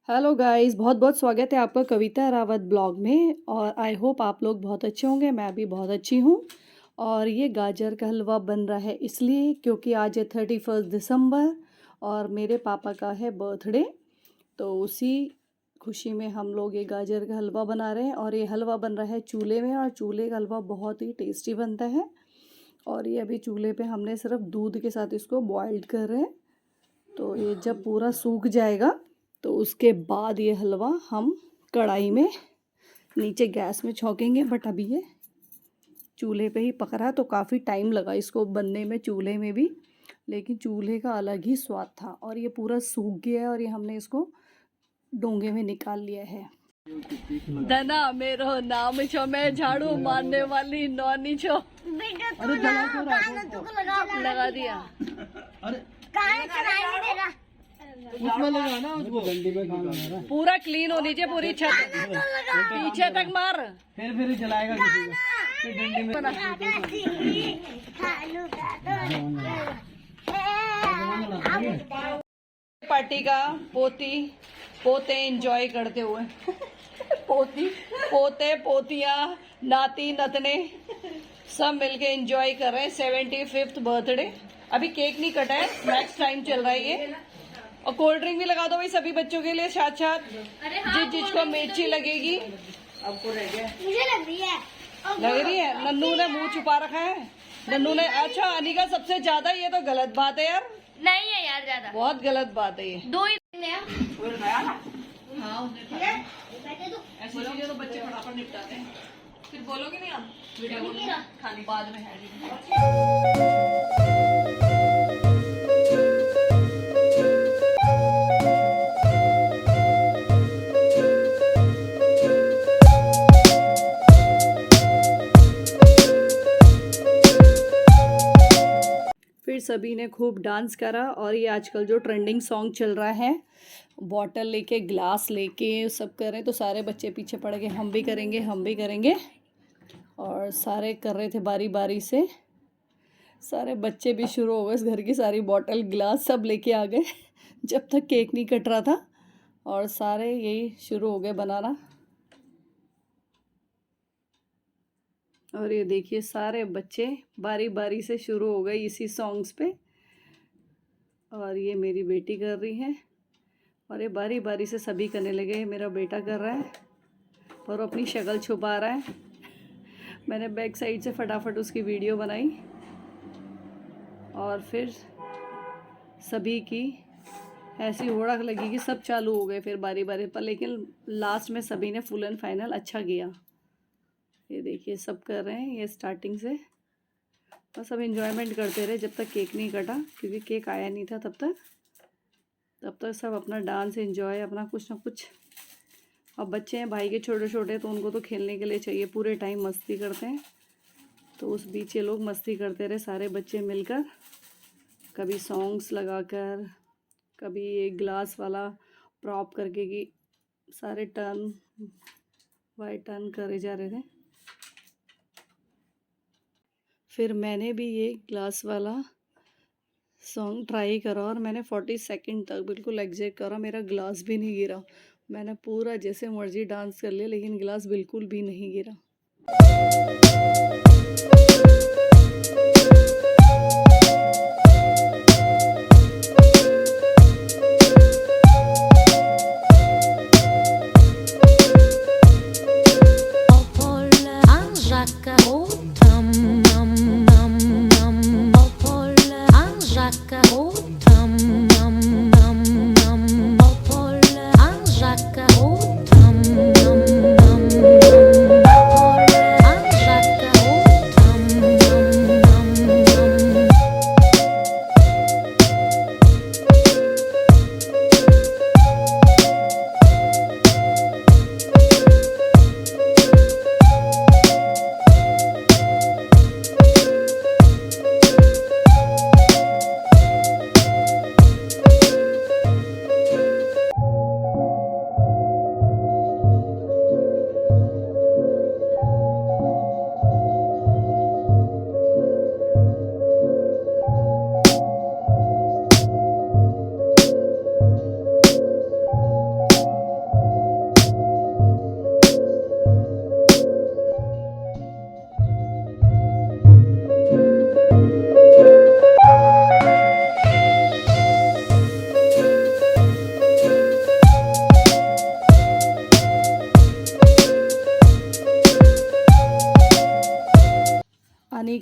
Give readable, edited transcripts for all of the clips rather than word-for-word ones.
Hello guys, बहुत बहुत स्वागत है आपका कविता रावत ब्लॉग में। और आई होप आप लोग बहुत अच्छे होंगे। मैं भी बहुत अच्छी हूँ। और ये गाजर का हलवा बन रहा है इसलिए क्योंकि आज है 31 दिसंबर और मेरे पापा का है बर्थडे। तो उसी खुशी में हम लोग ये गाजर का हलवा बना रहे हैं। और ये हलवा बन रहा है चूल्हे में, और चूल्हे का हलवा बहुत ही टेस्टी बनता है। और ये अभी चूल्हे पे हमने सिर्फ दूध के साथ इसको बॉइल्ड कर रहे हैं। तो ये जब पूरा सूख जाएगा तो उसके बाद ये हलवा हम कढ़ाई में नीचे गैस में छौंकेंगे। बट अभी ये चूल्हे पे ही पक रहा है तो काफ़ी टाइम लगा इसको बनने में चूल्हे में भी, लेकिन चूल्हे का अलग ही स्वाद था। और ये पूरा सूख गया है और ये हमने इसको डोंगे में निकाल लिया है। धना मेरो नाम छो, मैं झाड़ू मारने वाली नौनी छो। अरे लगा दिया। उसमें लगाना उसको डंडी में काम है। पूरा क्लीन होनी चाहिए पूरी छत, पीछे तक मार। फिर जलाएगा किसी को। फिर डंडी में पार्टी का पोते एंजॉय करते हुए पोते पोतियाँ नाती नतने सब मिलके एंजॉय कर रहे हैं 75th बर्थडे। अभी केक नहीं कटा है, स्नैक्स टाइम चल रहा है ये। और कोल्ड ड्रिंक भी लगा दो भाई सभी बच्चों के लिए साथ साथ, जिसको मिर्ची लगेगी। आपको रह गया, मुझे लग रही है। लग रही है। नन्नू ने मुंह छुपा रखा है। नन्नू ने, अच्छा अनिका सबसे ज्यादा, ये तो गलत बात है यार। नहीं है यार, ज्यादा बहुत गलत बात है ये। दो ही ऐसी चीजें तो बच्चे फटाफट निपटाते हैं। फिर बोलोगे नहीं आप वीडियो खाली बाद में है। फिर सभी ने खूब डांस करा। और ये आजकल जो ट्रेंडिंग सॉन्ग चल रहा है, बॉटल लेके ग्लास लेके सब कर रहे हैं, तो सारे बच्चे पीछे पड़ गए हम भी करेंगे हम भी करेंगे। और सारे कर रहे थे बारी बारी से। सारे बच्चे भी शुरू हो गए, इस घर की सारी बॉटल ग्लास सब लेके आ गए जब तक केक नहीं कट रहा था। और सारे यही शुरू हो गए बनाना। और ये देखिए सारे बच्चे बारी बारी से शुरू हो गए इसी सॉन्ग्स पे। और ये मेरी बेटी कर रही है और ये बारी बारी से सभी करने लगे। मेरा बेटा कर रहा है और अपनी शक्ल छुपा रहा है। मैंने बैक साइड से फटाफट उसकी वीडियो बनाई और फिर सभी की ऐसी होड़क लगी कि सब चालू हो गए फिर बारी बारी पर। लेकिन लास्ट में सभी ने फुल एंड फाइनल अच्छा किया। ये देखिए सब कर रहे हैं ये स्टार्टिंग से। बस सब एंजॉयमेंट करते रहे जब तक केक नहीं कटा, क्योंकि केक आया नहीं था तब तक सब अपना डांस एंजॉय, अपना कुछ ना कुछ। अब बच्चे हैं भाई के छोटे छोटे, तो उनको तो खेलने के लिए चाहिए, पूरे टाइम मस्ती करते हैं। तो उस बीच ये लोग मस्ती करते रहे सारे बच्चे मिलकर, कभी सॉन्ग्स लगाकर, कभी ये ग्लास वाला प्रॉप करके कि सारे टर्न बाय टर्न करे जा रहे थे। फिर मैंने भी ये ग्लास वाला सॉन्ग ट्राई करा और मैंने 40 सेकंड तक बिल्कुल एग्जैक्ट करा, मेरा ग्लास भी नहीं गिरा। मैंने पूरा जैसे मर्जी डांस कर लिया लेकिन ग्लास बिल्कुल भी नहीं गिरा।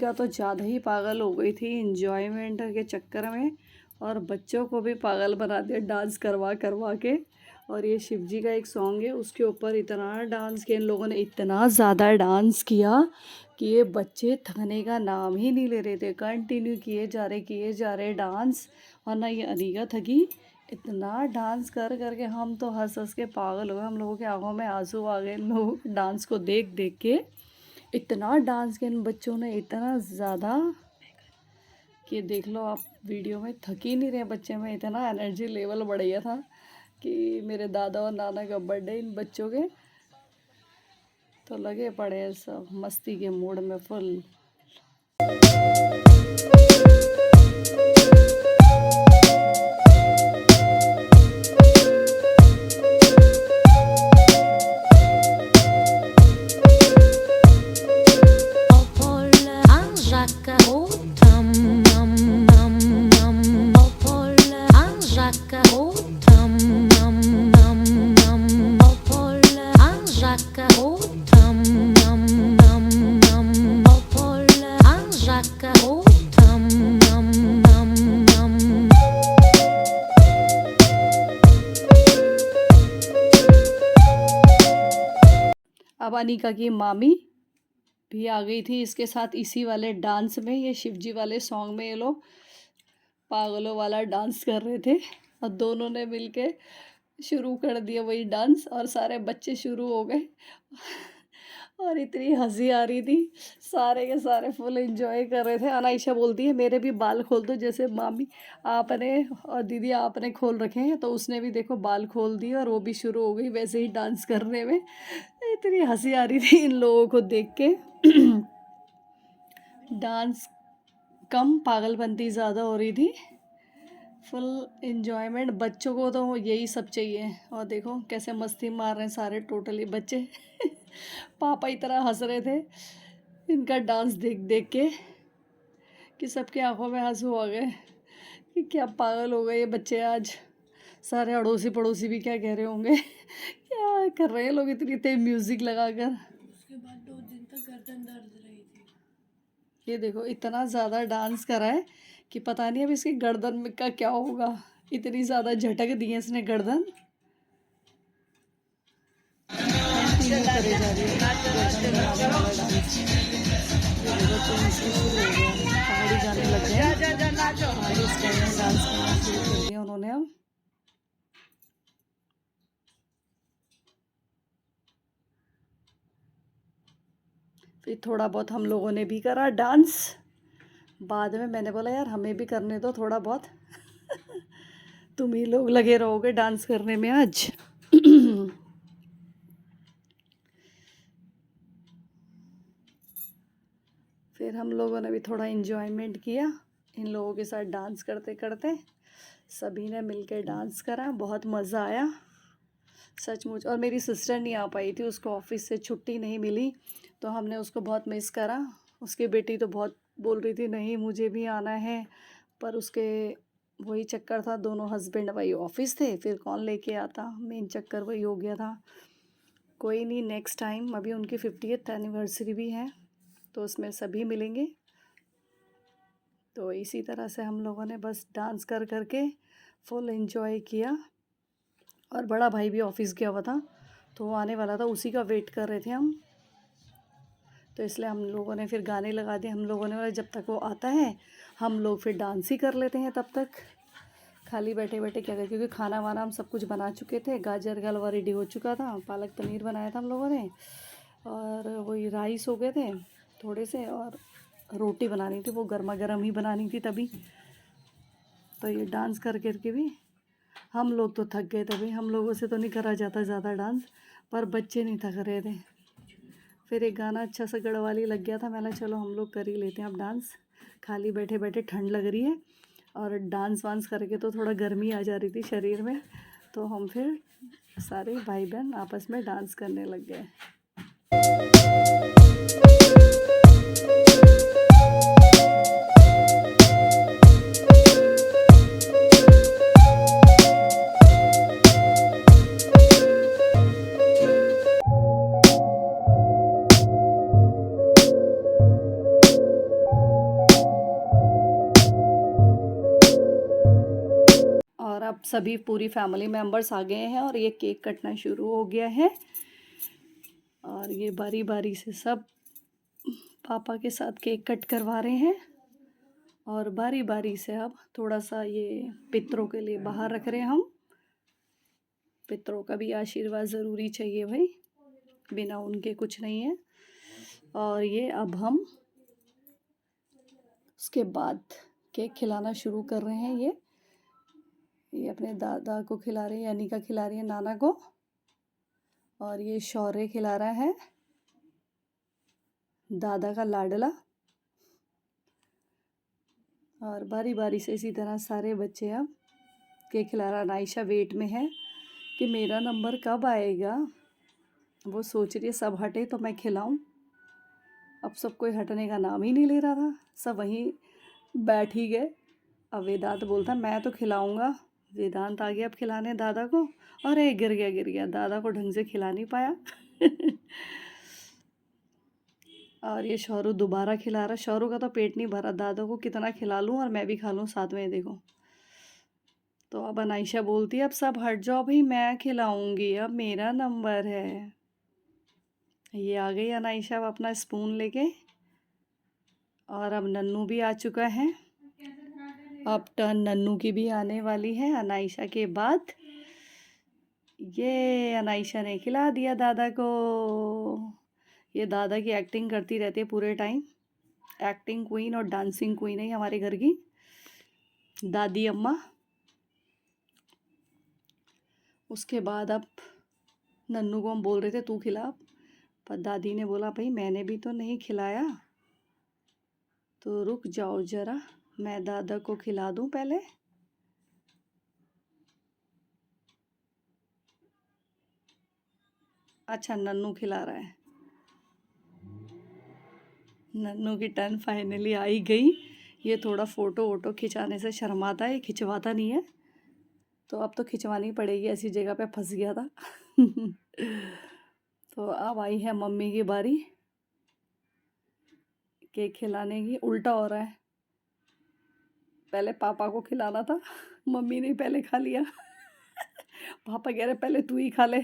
शिवजिका तो ज़्यादा ही पागल हो गई थी इंजॉयमेंट के चक्कर में, और बच्चों को भी पागल बना दिया डांस करवा करवा के। और ये शिवजी का एक सॉन्ग है, उसके ऊपर इतना डांस किया इन लोगों ने, इतना ज़्यादा डांस किया कि ये बच्चे थकने का नाम ही नहीं ले रहे थे। कंटिन्यू किए जा रहे डांस। और ना ये अनीका थकी, इतना डांस कर करके हम तो हंस हंस के पागल हो गए। हम लोगों की आंखों में आंसू आ गए इन लोगों के डांस को देख देख के। इतना डांस किया इन बच्चों ने, इतना ज़्यादा कि देख लो आप वीडियो में, थक ही नहीं रहे बच्चे में। इतना एनर्जी लेवल बढ़ गया था कि मेरे दादा और नाना का बर्थडे इन बच्चों के, तो लगे पड़े हैं सब मस्ती के मूड में फुल। अब अनीका की मामी भी आ गई थी इसके साथ इसी वाले डांस में। ये शिवजी वाले सॉन्ग में ये लोग पागलों वाला डांस कर रहे थे, और दोनों ने मिलके शुरू कर दिया वही डांस, और सारे बच्चे शुरू हो गए। और इतनी हंसी आ रही थी, सारे के सारे फुल एंजॉय कर रहे थे। अनाइशा बोलती है मेरे भी बाल खोल दो, जैसे मामी आपने और दीदी आपने खोल रखे हैं, तो उसने भी देखो बाल खोल दिए और वो भी शुरू हो गई वैसे ही डांस करने में। इतनी हंसी आ रही थी इन लोगों को देख के। डांस कम, पागलपंती ज़्यादा हो रही थी। फुल एंजॉयमेंट, बच्चों को तो यही सब चाहिए। और देखो कैसे मस्ती मार रहे हैं सारे टोटली बच्चे। पापा इतना हंस रहे थे इनका डांस देख देख के कि सबकी आंखों में आंसू आ गए कि क्या पागल हो गए ये बच्चे आज। सारे अड़ोसी पड़ोसी भी क्या कह रहे होंगे, क्या कर रहे हैं लोग इतनी तेज म्यूज़िक लगाकर। उसके बाद 2 दिन तक गर्दन दर्द रही थी। ये देखो इतना ज़्यादा डांस करा है कि पता नहीं अब इसकी गर्दन में का क्या होगा। इतनी ज़्यादा झटक दी है इसने गर्दन। कंटिन्यू करे जा रही है गर्दन हिलाने वाला डांस। ये देखो तो इसकी शुरू हो गया, पहाड़ी गाने लग गए, पहाड़ी स्टाइल में डांस करना शुरू कर दिया उन्होंने अब। फिर थोड़ा बहुत हम लोगों ने भी करा डांस। बाद में मैंने बोला यार हमें भी करने दो थोड़ा बहुत। तुम ही लोग लगे रहोगे डांस करने में आज। फिर हम लोगों ने भी थोड़ा इन्जॉयमेंट किया इन लोगों के साथ डांस करते करते। सभी ने मिलकर डांस करा, बहुत मज़ा आया सचमुच। और मेरी सिस्टर नहीं आ पाई थी, उसको ऑफिस से छुट्टी नहीं मिली, तो हमने उसको बहुत मिस करा। उसकी बेटी तो बहुत बोल रही थी नहीं मुझे भी आना है, पर उसके वही चक्कर था, दोनों हस्बैंड वही ऑफिस थे, फिर कौन लेके आता, मेन चक्कर वही हो गया था। कोई नहीं, नेक्स्ट टाइम। अभी उनकी 50th एनिवर्सरी भी है, तो उसमें सभी मिलेंगे। तो इसी तरह से हम लोगों ने बस डांस कर करके फुल एंजॉय किया। और बड़ा भाई भी ऑफिस गया हुआ था, तो वो आने वाला था, उसी का वेट कर रहे थे हम। तो इसलिए हम लोगों ने फिर गाने लगा दिए। हम लोगों ने बोला जब तक वो आता है हम लोग फिर डांस ही कर लेते हैं, तब तक खाली बैठे बैठे क्या करें, क्योंकि खाना वाना हम सब कुछ बना चुके थे। गाजर का हलवा रेडी हो चुका था, पालक पनीर बनाया था हम लोगों ने, और वही राइस हो गए थे थोड़े से, और रोटी बनानी थी, वो गर्मा गर्म ही बनानी थी तभी। तो ये डांस कर करके भी हम लोग तो थक गए। तभी हम लोगों से तो नहीं करा जाता ज़्यादा डांस, पर बच्चे नहीं थक रहे थे। फिर एक गाना अच्छा सा गढ़वाली लग गया था, मैंने चलो हम लोग कर ही लेते हैं अब डांस। खाली बैठे बैठे ठंड लग रही है, और डांस वांस करके तो थोड़ा गर्मी आ जा रही थी शरीर में, तो हम फिर सारे भाई बहन आपस में डांस करने लग गए। सभी पूरी फैमिली मेम्बर्स आ गए हैं और ये केक कटना शुरू हो गया है। और ये बारी बारी से सब पापा के साथ केक कट करवा रहे हैं और बारी बारी से अब थोड़ा सा ये पितरों के लिए बाहर रख रहे हैं हम। पितरों का भी आशीर्वाद ज़रूरी चाहिए भाई, बिना उनके कुछ नहीं है। और ये अब हम उसके बाद केक खिलाना शुरू कर रहे हैं। ये अपने दादा को खिला रही है, अनिका खिला रही है नाना को, और ये शौर्य खिला रहा है दादा का लाडला। और बारी बारी से इसी तरह सारे बच्चे अब केक खिला रहा। नाइशा वेट में है कि मेरा नंबर कब आएगा। वो सोच रही है सब हटे तो मैं खिलाऊं। अब सब कोई हटने का नाम ही नहीं ले रहा था, सब वहीं बैठ ही गए। अब वेदांत बोलता मैं तो खिलाऊंगा। वेदांत आ गया अब खिलाने दादा को। अरे गिर गया, दादा को ढंग से खिला नहीं पाया। और ये शौरू दोबारा खिला रहा। शौरू का तो पेट नहीं भरा, दादा को कितना खिला लूँ और मैं भी खा लूँ साथ में, देखो। तो अब अनाइशा बोलती है अब सब हट जाओ भाई, मैं खिलाऊंगी, अब मेरा नंबर है। ये आ गई अनाइशा अब अपना स्पून लेके। और अब नन्नू भी आ चुका है। अब टर्न नन्नू की भी आने वाली है अनाइशा के बाद। ये अनाइशा ने खिला दिया दादा को। ये दादा की एक्टिंग करती रहती है पूरे टाइम। एक्टिंग क्वीन और डांसिंग क्वीन है हमारे घर की दादी अम्मा। उसके बाद अब नन्नू को हम बोल रहे थे तू खिला, पर दादी ने बोला भाई मैंने भी तो नहीं खिलाया, तो रुक जाओ ज़रा, मैं दादा को खिला दूं पहले। अच्छा नन्नू खिला रहा है। नन्नू की टर्न फाइनली आई गई। ये थोड़ा फ़ोटो वोटो खिंचाने से शर्माता है, खिंचवाता नहीं है, तो अब तो खिंचवानी पड़ेगी, ऐसी जगह पे फंस गया था। तो अब आई है मम्मी की बारी केक खिलाने की। उल्टा हो रहा है, पहले पापा को खिलाना था, मम्मी ने पहले खा लिया। पापा कह रहे पहले तू ही खा ले।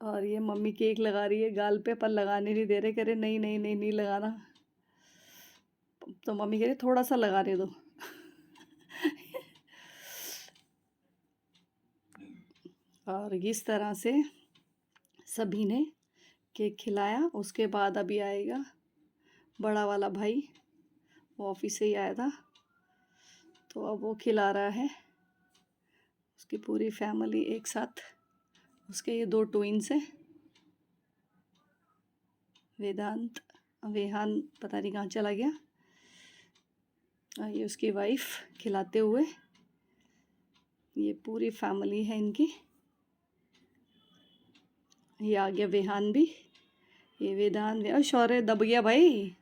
और ये मम्मी केक लगा रही है गाल पे, पर लगाने नहीं दे रहे, कह रहे नहीं नहीं नहीं नहीं लगाना। तो मम्मी कह रही थोड़ा सा लगाने दो। और इस तरह से सभी ने केक खिलाया। उसके बाद अभी आएगा बड़ा वाला भाई, वो ऑफिस से ही आया था, तो अब वो खिला रहा है। उसकी पूरी फैमिली एक साथ, उसके ये 2 ट्विन्स हैं, वेदांत वेहान पता नहीं कहाँ चला गया। और ये उसकी वाइफ खिलाते हुए, ये पूरी फैमिली है इनकी। ये आ गया वेहान भी, ये वेदांत और शौर्य दब गया भाई।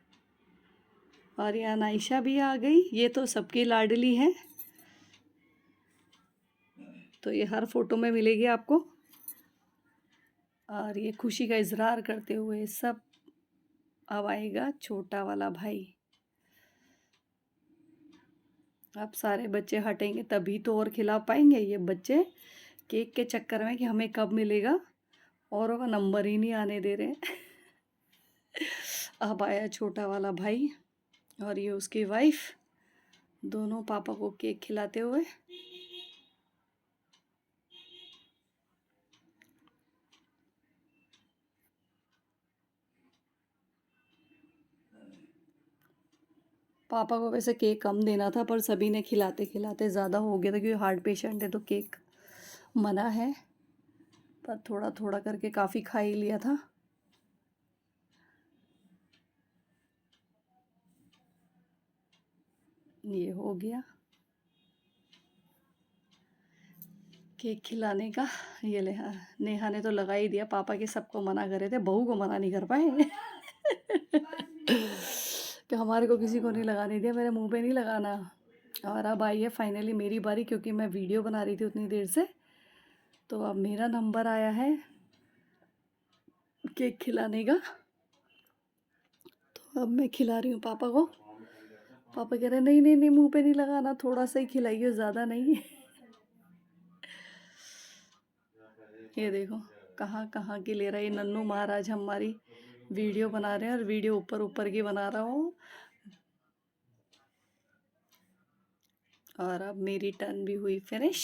और ये अनाइशा भी आ गई, ये तो सबकी लाडली है, तो ये हर फोटो में मिलेगी आपको। और ये खुशी का इजहार करते हुए सब। अब आएगा छोटा वाला भाई। अब सारे बच्चे हटेंगे तभी तो और खिला पाएंगे। ये बच्चे केक के चक्कर में कि हमें कब मिलेगा, औरों का नंबर ही नहीं आने दे रहे। अब आया छोटा वाला भाई और ये उसकी वाइफ, दोनों पापा को केक खिलाते हुए। पापा को वैसे केक कम देना था, पर सभी ने खिलाते खिलाते ज़्यादा हो गया था, क्योंकि हार्ट पेशेंट है तो केक मना है, पर थोड़ा थोड़ा करके काफ़ी खा ही लिया था। ये हो गया केक खिलाने का। ये नेहा ने तो लगा ही दिया, पापा के सबको मना कर रहे थे, बहू को मना नहीं कर पाए। कि हमारे को किसी को नहीं लगाने दिया, मेरे मुंह पे नहीं लगाना। और अब आई है फाइनली मेरी बारी, क्योंकि मैं वीडियो बना रही थी उतनी देर से, तो अब मेरा नंबर आया है केक खिलाने का। तो अब मैं खिला रही हूँ पापा को। पापा कह रहे नहीं नहीं नहीं, मुंह पे नहीं लगाना, थोड़ा सा ही खिलाइए, ज़्यादा नहीं। ये देखो कहाँ कहाँ की ले रहा है ये नन्नू महाराज, हमारी वीडियो बना रहे हैं और वीडियो ऊपर ऊपर की बना रहा हूँ। और अब मेरी टर्न भी हुई फिनिश।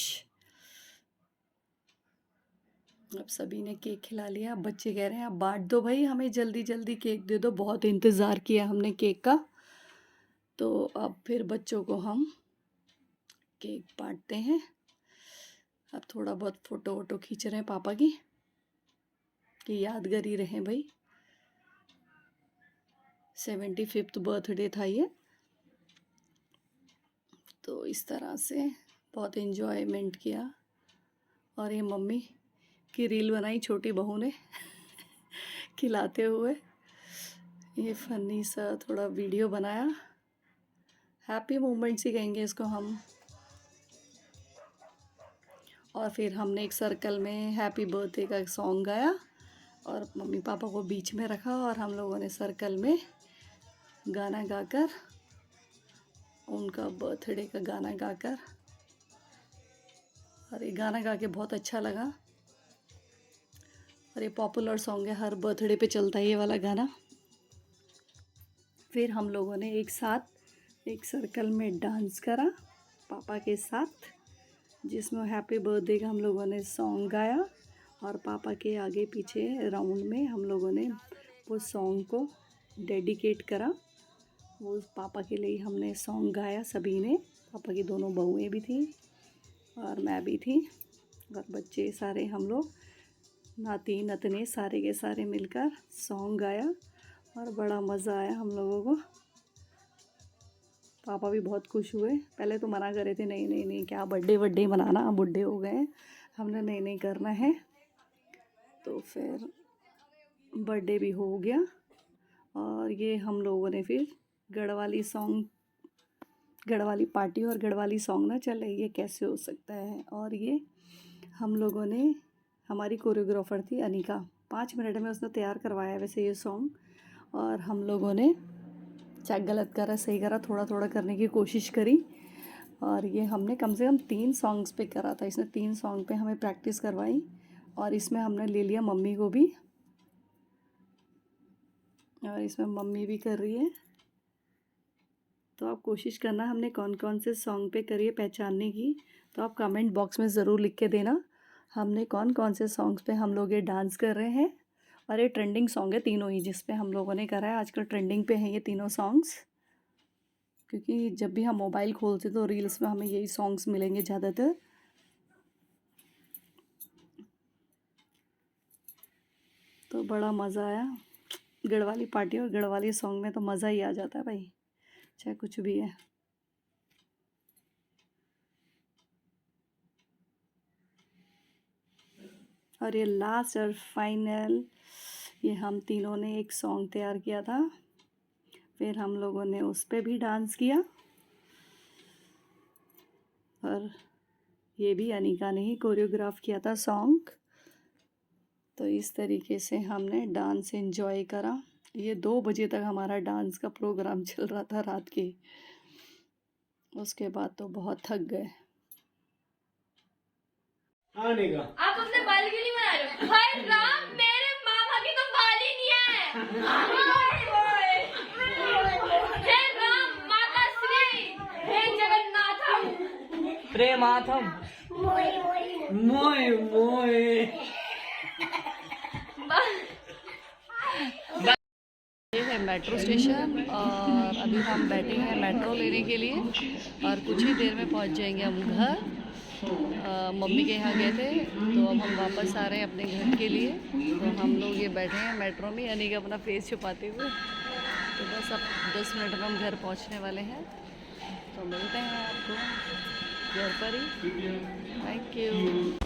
अब सभी ने केक खिला लिया। अब बच्चे कह रहे हैं अब बांट दो भाई, हमें जल्दी जल्दी केक दे दो, बहुत इंतज़ार किया हमने केक का। तो अब फिर बच्चों को हम केक बांटते हैं। अब थोड़ा बहुत फ़ोटो वोटो खींच रहे हैं पापा की, कि यादगारी रहे भाई। 75th बर्थडे था ये। तो इस तरह से बहुत इन्जॉयमेंट किया। और ये मम्मी की रील बनाई छोटी बहू ने खिलाते हुए। ये फ़नी सा थोड़ा वीडियो बनाया, हैप्पी मोमेंट्स ही कहेंगे इसको हम। और फिर हमने एक सर्कल में हैप्पी बर्थडे का सॉन्ग गाया और मम्मी पापा को बीच में रखा और हम लोगों ने सर्कल में गाना गाकर, उनका बर्थडे का गाना गाकर, और ये गाना गा के बहुत अच्छा लगा। और ये पॉपुलर सॉन्ग है, हर बर्थडे पे चलता है ये वाला गाना। फिर हम लोगों ने एक साथ एक सर्कल में डांस करा पापा के साथ, जिसमें हैप्पी बर्थडे का हम लोगों ने सॉन्ग गाया। और पापा के आगे पीछे राउंड में हम लोगों ने वो सॉन्ग को डेडिकेट करा। वो पापा के लिए हमने सॉन्ग गाया सभी ने। पापा की दोनों बहुएं भी थी और मैं भी थी, और बच्चे सारे, हम लोग नाती नतने सारे के सारे मिलकर सॉन्ग गाया और बड़ा मज़ा आया हम लोगों को। पापा भी बहुत खुश हुए। पहले तो मना कर रहे थे, नहीं नहीं नहीं क्या बर्थडे मनाना, बुढ़े हो गए हैं। हमने नहीं नहीं करना है। तो फिर बर्थडे भी हो गया। और ये हम लोगों ने फिर गढ़वाली सॉन्ग, गढ़वाली पार्टी और गढ़वाली सॉन्ग ना चले, ये कैसे हो सकता है। और ये हम लोगों ने, हमारी कोरियोग्राफर थी अनिका, 5 मिनट में उसने तैयार करवाया वैसे ये सॉन्ग। और हम लोगों ने चाहे गलत करा सही करा, थोड़ा थोड़ा करने की कोशिश करी। और ये हमने कम से कम 3 सॉन्ग्स पे करा था। इसने 3 सॉन्ग पे हमें प्रैक्टिस करवाई और इसमें हमने ले लिया मम्मी को भी, और इसमें मम्मी भी कर रही है। तो आप कोशिश करना हमने कौन कौन से सॉन्ग पे करी है पहचानने की। तो आप कमेंट बॉक्स में ज़रूर लिख के देना हमने कौन कौन से सॉन्ग्स पे हम लोग ये डांस कर रहे हैं। और ये ट्रेंडिंग सॉन्ग है तीनों ही, जिस पे हम लोगों ने करा है। आजकल ट्रेंडिंग पे हैं ये तीनों सॉन्ग्स, क्योंकि जब भी हम मोबाइल खोलते तो रील्स में हमें यही सॉन्ग्स मिलेंगे ज़्यादातर। तो बड़ा मज़ा आया। गढ़वाली पार्टी और गढ़वाली सॉन्ग में तो मज़ा ही आ जाता है भाई, चाहे कुछ भी है। और ये लास्ट और फाइनल, ये हम तीनों ने एक सॉन्ग तैयार किया था, फिर हम लोगों ने उस पर भी डांस किया। और ये भी अनिका ने ही कोरियोग्राफ किया था सॉन्ग। तो इस तरीके से हमने डांस एंजॉय करा। ये 2 बजे तक हमारा डांस का प्रोग्राम चल रहा था रात के। उसके बाद तो बहुत थक गए। आने का आप अपने बाल क्यों नहीं बना रहे हो? हाय राम, मेरे मामा की तो बाल ही नहीं है। हे राम, माता श्री, हे जगन्नाथम, प्रेमाथम, मोए मोए। ये है मेट्रो स्टेशन और अभी हम बैठे हैं मेट्रो लेने के लिए और कुछ ही देर में पहुंच जाएंगे हम घर। मम्मी के यहाँ गए थे तो अब हम वापस आ रहे हैं अपने घर के लिए। तो हम लोग ये बैठे हैं मेट्रो में, यानी कि अपना फेस छुपाते हुए। तो बस अब 10 मिनट में हम घर पहुँचने वाले हैं। तो मिलते हैं आपको घर पर ही। Thank you.